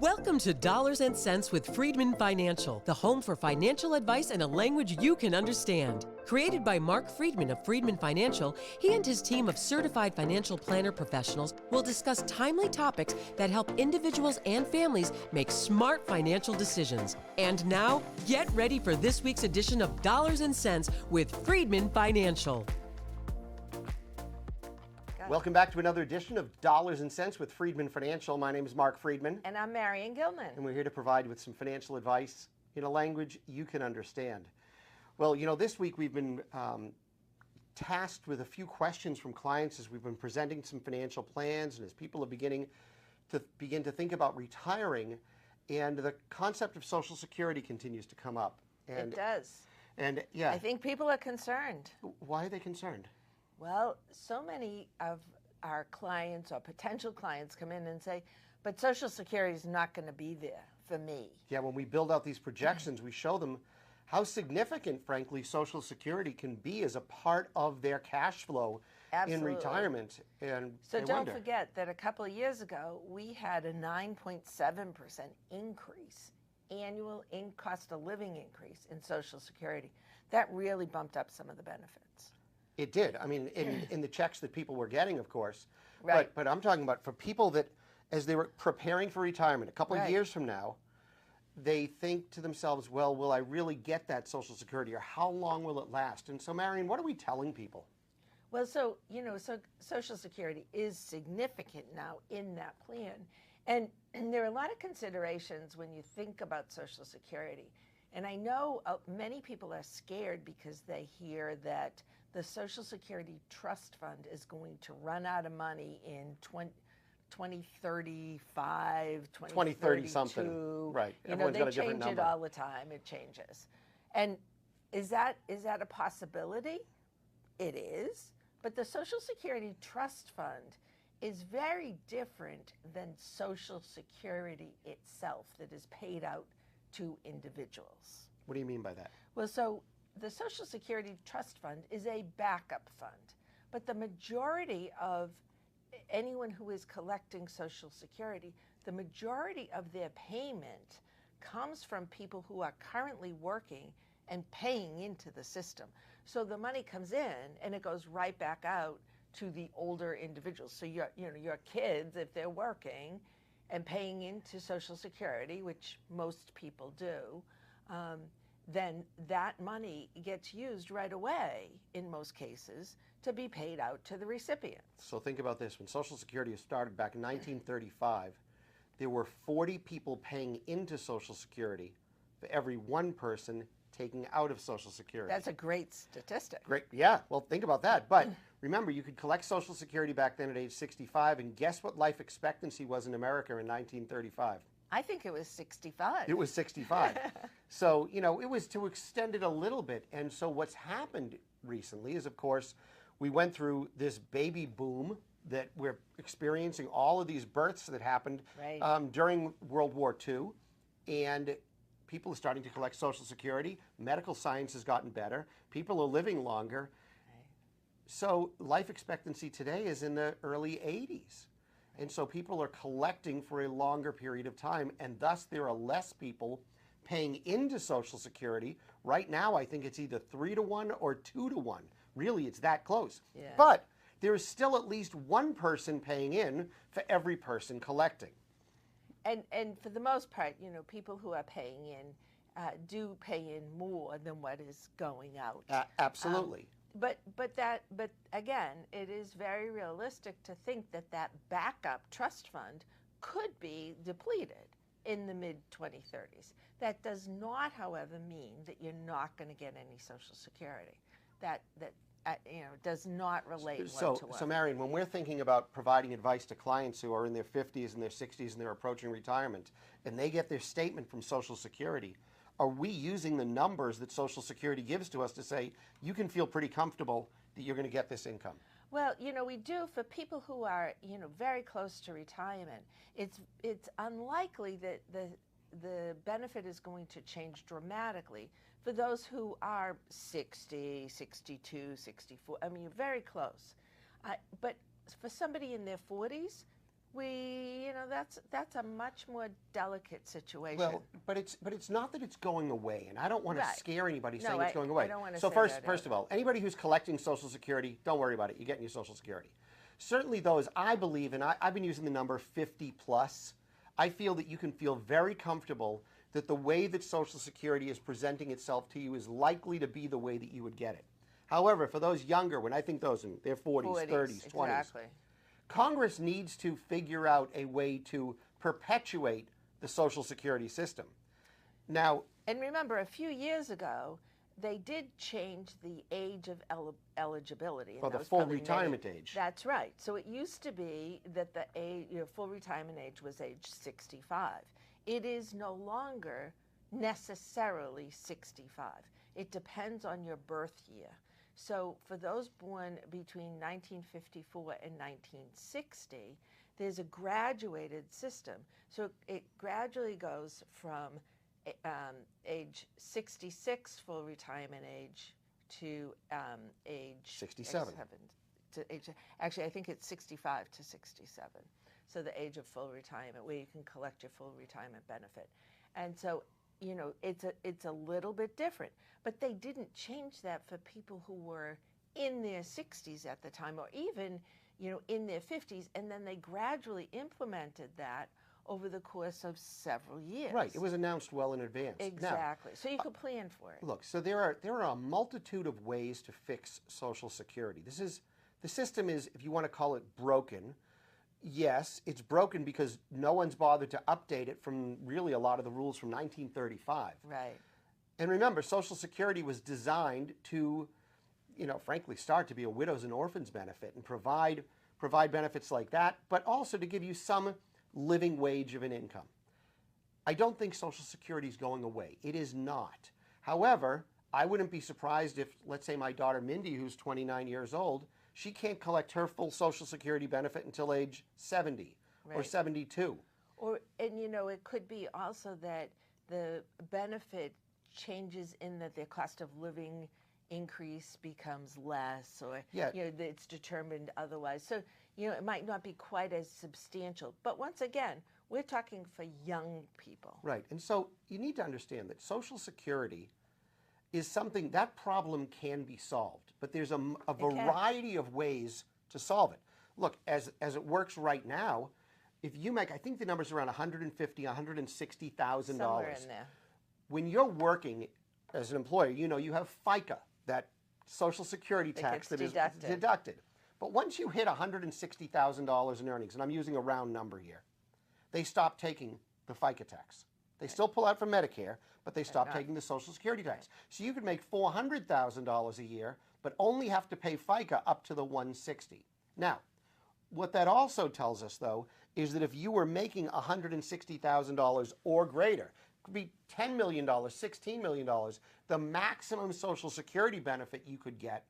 Welcome to Dollars and Cents with Freedman Financial, the home for financial advice in a language you can understand. Created by Marc Freedman of Freedman Financial, he and his team of certified financial planner professionals will discuss timely topics that help individuals and families make smart financial decisions. And now, get ready for this week's edition of Dollars and Cents with Freedman Financial. Welcome back to another edition of Dollars and Cents with Freedman Financial. My name is Marc Freedman. And I'm Marion Gilman. And we're here to provide you with some financial advice in a language you can understand. Well, you know, this week we've been tasked with a few questions from clients as we've been presenting some financial plans and as people are begin to think about retiring, and the concept of Social Security continues to come up. And it does. And yeah. I think people are concerned. Why are they concerned? Well, so many of our clients or potential clients come in and say, but Social Security is not going to be there for me. Yeah, when we build out these projections, we show them how significant, frankly, Social Security can be as a part of their cash flow in retirement. And so don't forget that a couple of years ago, we had a 9.7% increase, annual cost of living increase in Social Security. That really bumped up some of the benefits. It did. I mean, in the checks that people were getting, of course. Right. But I'm talking about for people that, as they were preparing for retirement, a couple of years from now, they think to themselves, well, will I really get that Social Security, or how long will it last? And so, Marion, what are we telling people? Well, so Social Security is significant now in that plan. And there are a lot of considerations when you think about Social Security. And I know many people are scared because they hear that the Social Security Trust Fund is going to run out of money in 2035, 2030 something. Right. You know, they change it all the time. It changes. And is that a possibility? It is. But the Social Security Trust Fund is very different than Social Security itself that is paid out to individuals. What do you mean by that? Well, so the Social Security Trust Fund is a backup fund, but the majority of anyone who is collecting Social Security, the majority of their payment comes from people who are currently working and paying into the system. So the money comes in and it goes right back out to the older individuals. So your kids, if they're working and paying into Social Security, which most people do, then that money gets used right away, in most cases, to be paid out to the recipients. So think about this. When Social Security was started back in 1935, there were 40 people paying into Social Security for every one person taking out of Social Security. That's a great statistic. Great, yeah, well, think about that. But remember, you could collect Social Security back then at age 65, and guess what life expectancy was in America in 1935? I think it was 65. It was 65. So, you know, it was to extend it a little bit. And so what's happened recently is, of course, we went through this baby boom that we're experiencing, all of these births that happened during World War II. And people are starting to collect Social Security. Medical science has gotten better. People are living longer. So life expectancy today is in the early 80s. And so people are collecting for a longer period of time, and thus there are less people paying into Social Security. Right now, I think it's either 3-to-1 or 2-to-1. Really, it's that close. Yeah. But there is still at least one person paying in for every person collecting. And for the most part, you know, people who are paying in do pay in more than what is going out. Absolutely. But again, it is very realistic to think that backup trust fund could be depleted in the mid-2030s. That does not, however, mean that you're not going to get any Social Security. That does not relate one to one. So, Marion, when we're thinking about providing advice to clients who are in their 50s and their 60s and they're approaching retirement, and they get their statement from Social Security, are we using the numbers that Social Security gives to us to say, you can feel pretty comfortable that you're going to get this income? Well, you know, we do for people who are, you know, very close to retirement. It's unlikely that the benefit is going to change dramatically for those who are 60, 62, 64. I mean, you're very close. But for somebody in their 40s, That's a much more delicate situation. Well, but it's not that it's going away, and I don't want to Right. scare anybody No, saying it's going away. I don't want to So say first, that first either. of all, anybody who's collecting Social Security, don't worry about it. You're getting your Social Security. Certainly those, I believe, and I've been using the number 50 plus, I feel that you can feel very comfortable that the way that Social Security is presenting itself to you is likely to be the way that you would get it. However, for those younger, when I think those in their 40s, 30s, 20s, exactly. Congress needs to figure out a way to perpetuate the Social Security system. Now, And remember, a few years ago, they did change the age of eligibility. And for that the was full probably retirement age. That's right. So it used to be that the full retirement age was age 65. It is no longer necessarily 65. It depends on your birth year. So for those born between 1954 and 1960, there's a graduated system. So it gradually goes from age 66 full retirement age to age 67. Actually, I think it's 65 to 67. So the age of full retirement, where you can collect your full retirement benefit. And so, it's a little bit different. But they didn't change that for people who were in their 60s at the time, or even, in their 50s. And then they gradually implemented that over the course of several years. Right. It was announced well in advance. Exactly. So you could plan for it. Look, so there are a multitude of ways to fix Social Security. The system is, if you want to call it broken. Yes, it's broken because no one's bothered to update it from really a lot of the rules from 1935. Right. And remember, Social Security was designed to, frankly, start to be a widows and orphans benefit and provide benefits like that, but also to give you some living wage of an income. I don't think Social Security is going away. It is not. However, I wouldn't be surprised if, let's say, my daughter Mindy, who's 29 years old, she can't collect her full Social Security benefit until age 70 or Right. 72. It could be also that the benefit changes in that their cost of living increase becomes less, or Yeah. that it's determined otherwise. So it might not be quite as substantial. But once again, we're talking for young people. Right. And so you need to understand that Social Security is something, that problem can be solved, but there's a variety of ways to solve it. Look, as it works right now, if you make, I think the number's around $150,000, $160,000. Somewhere in there. When you're working as an employer, you have FICA, that Social Security tax that is deducted. But once you hit $160,000 in earnings, and I'm using a round number here, they stop taking the FICA tax. They still pull out from Medicare, but they stop taking the Social Security tax. So you could make $400,000 a year, but only have to pay FICA up to the $160,000. Now, what that also tells us, though, is that if you were making $160,000 or greater, it could be $10 million, $16 million, the maximum Social Security benefit you could get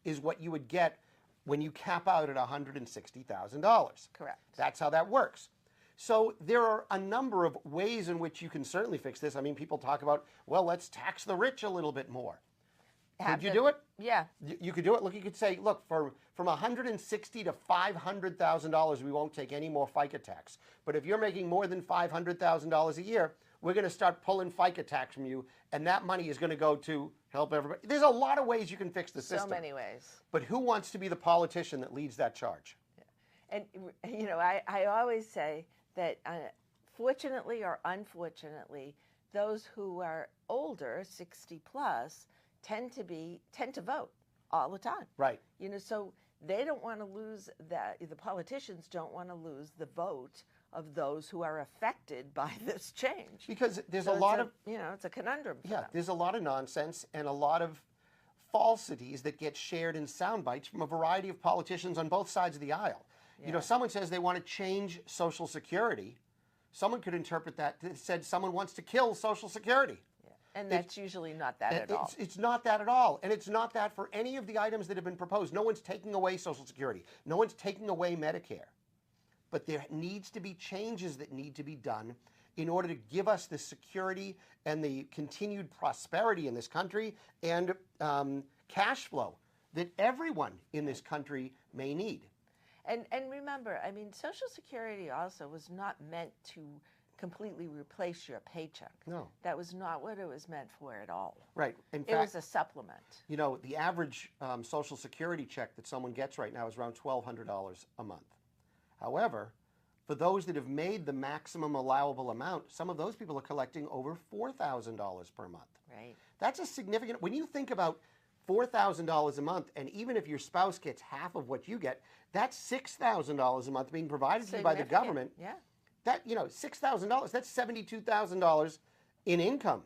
is what you would get when you cap out at $160,000. Correct. That's how that works. So there are a number of ways in which you can certainly fix this. I mean, people talk about, well, let's tax the rich a little bit more. Could you do it? Yeah. You could do it. Look, you could say, look, from $160,000 to $500,000, we won't take any more FICA tax. But if you're making more than $500,000 a year, we're going to start pulling FICA tax from you, and that money is going to go to help everybody. There's a lot of ways you can fix the system. So many ways. But who wants to be the politician that leads that charge? And, I always say that fortunately or unfortunately, those who are older, 60 plus, tend to vote all the time. Right. So they don't want to lose that. The politicians don't want to lose the vote of those who are affected by this change. Because there's So a lot of it's a conundrum for yeah, them. there's a lot of nonsense and a lot of falsities that get shared in sound bites from a variety of politicians on both sides of the aisle. Yeah. Someone says they want to change Social Security. Someone could interpret that said someone wants to kill Social Security. Yeah. And that's usually not that at all. It's not that at all. And it's not that for any of the items that have been proposed. No one's taking away Social Security. No one's taking away Medicare. But there needs to be changes that need to be done in order to give us the security and the continued prosperity in this country and cash flow that everyone in this country may need. And remember, I mean, Social Security also was not meant to completely replace your paycheck. No. That was not what it was meant for at all. Right. In It fact, was a supplement. you know, the average Social Security check that someone gets right now is around $1,200 a month. However, for those that have made the maximum allowable amount, some of those people are collecting over $4,000 per month. Right. That's a significant, when you think about $4,000 a month, and even if your spouse gets half of what you get, that's $6,000 a month being provided to you by the government. Yeah. That, you know, $6,000, that's $72,000 in income.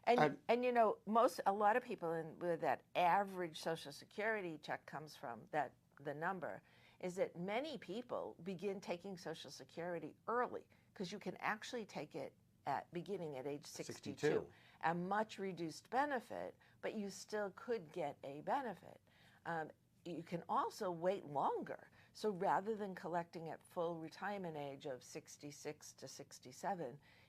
And you know, a lot of people where that average Social Security check comes from, that the number, is that many people begin taking Social Security early because you can actually take it beginning at age 62. A much reduced benefit, but you still could get a benefit. You can also wait longer. So rather than collecting at full retirement age of 66 to 67,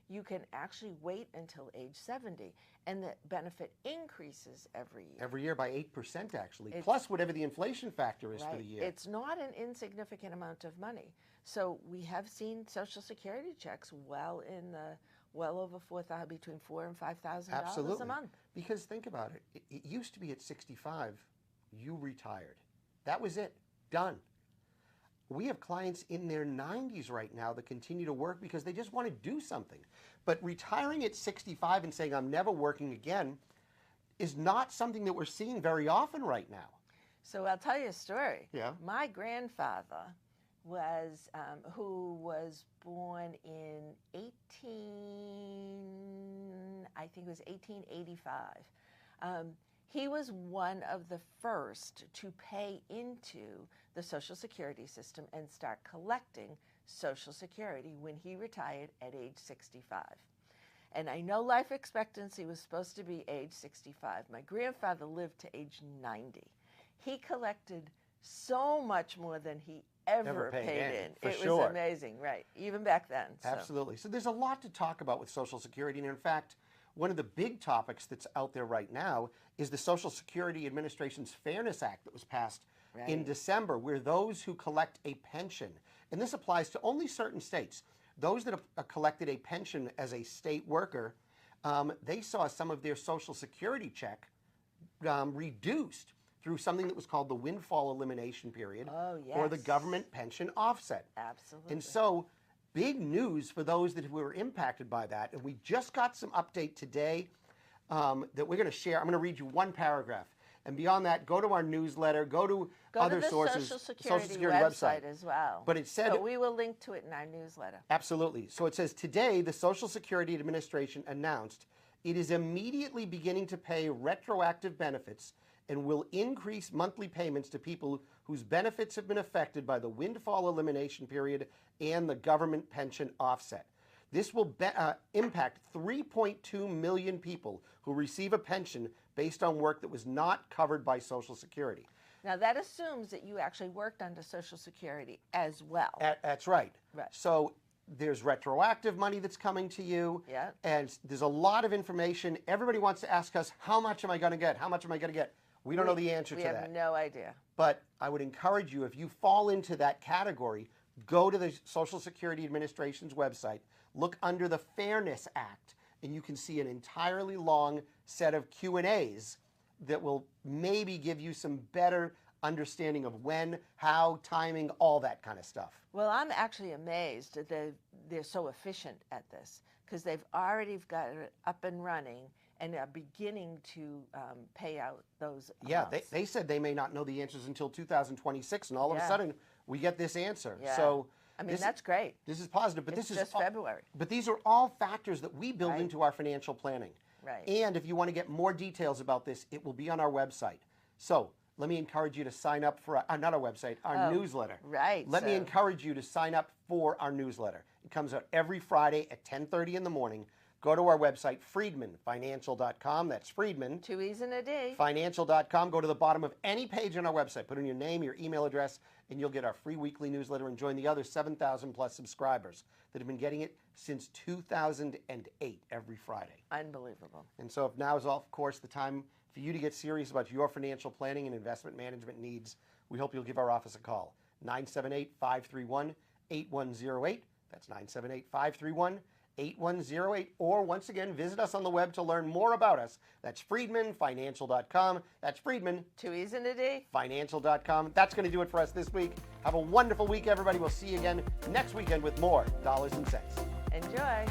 you can actually wait until age 70, and the benefit increases every year. Every year by 8%, actually, plus whatever the inflation factor is for the year. It's not an insignificant amount of money. So we have seen Social Security checks well over $4,000, between $4,000 and $5,000 a month. Because think about it. It used to be at 65, you retired. That was it. Done. We have clients in their 90s right now that continue to work because they just want to do something. But retiring at 65 and saying, I'm never working again, is not something that we're seeing very often right now. So I'll tell you a story. Yeah. My grandfather was, who was born in I think it was 1885. He was one of the first to pay into the Social Security system and start collecting Social Security when he retired at age 65. And I know life expectancy was supposed to be age 65. My grandfather lived to age 90. He collected so much more than he ever paid in. It was amazing, right? Even back then. Absolutely. So there's a lot to talk about with Social Security. And in fact, one of the big topics that's out there right now is the Social Security Administration's Fairness Act that was passed in December, where those who collect a pension, and this applies to only certain states, those that have collected a pension as a state worker, they saw some of their Social Security check reduced through something that was called the windfall elimination period, or the government pension offset. Absolutely. And so, big news for those that were impacted by that. And we just got some update today that we're going to share. I'm going to read you one paragraph. And beyond that, go to our newsletter, go to other sources, Social Security website as well. But it said, but we will link to it in our newsletter. Absolutely. So it says, today, the Social Security Administration announced it is immediately beginning to pay retroactive benefits and will increase monthly payments to people whose benefits have been affected by the windfall elimination period and the government pension offset. This will impact 3.2 million people who receive a pension based on work that was not covered by Social Security. Now, that assumes that you actually worked under Social Security as well. That's right. So there's retroactive money that's coming to you, and there's a lot of information. Everybody wants to ask us, how much am I going to get? How much am I going to get? We don't know the answer to that. We have no idea. But I would encourage you, if you fall into that category, go to the Social Security Administration's website, look under the Fairness Act, and you can see an entirely long set of Q&As that will maybe give you some better understanding of when, how, timing, all that kind of stuff. Well, I'm actually amazed that they're so efficient at this, because they've already got it up and running and are beginning to pay out those amounts. Yeah, they said they may not know the answers until 2026, and all of a sudden we get this answer. Yeah. So I mean, that's great. This is positive, but It's this is just February. But these are all factors that we build into our financial planning. Right. And if you want to get more details about this, it will be on our website. So let me encourage you to sign up for not our website, our newsletter. Right. Let me encourage you to sign up for our newsletter. It comes out every Friday at 10:30 in the morning. Go to our website, freedmanfinancial.com. That's Freedman. 2 E's and a D. Financial.com. Go to the bottom of any page on our website. Put in your name, your email address, and you'll get our free weekly newsletter and join the other 7,000 plus subscribers that have been getting it since 2008 every Friday. Unbelievable. And so if now is, of course, the time for you to get serious about your financial planning and investment management needs, we hope you'll give our office a call. 978-531-8108. That's 978-531-8108. Or once again, visit us on the web to learn more about us. That's freedmanfinancial.com. That's Freedman. Too easy to do. Financial.com. That's going to do it for us this week. Have a wonderful week, everybody. We'll see you again next weekend with more Dollars and Cents. Enjoy.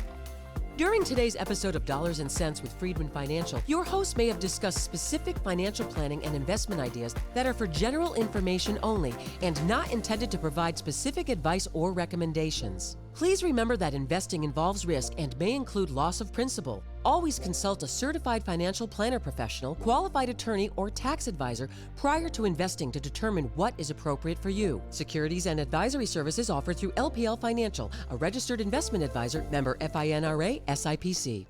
During today's episode of Dollars and Cents with Freedman Financial, your host may have discussed specific financial planning and investment ideas that are for general information only and not intended to provide specific advice or recommendations. Please remember that investing involves risk and may include loss of principal. Always consult a certified financial planner professional, qualified attorney, or tax advisor prior to investing to determine what is appropriate for you. Securities and advisory services offered through LPL Financial, a registered investment advisor, member FINRA, SIPC.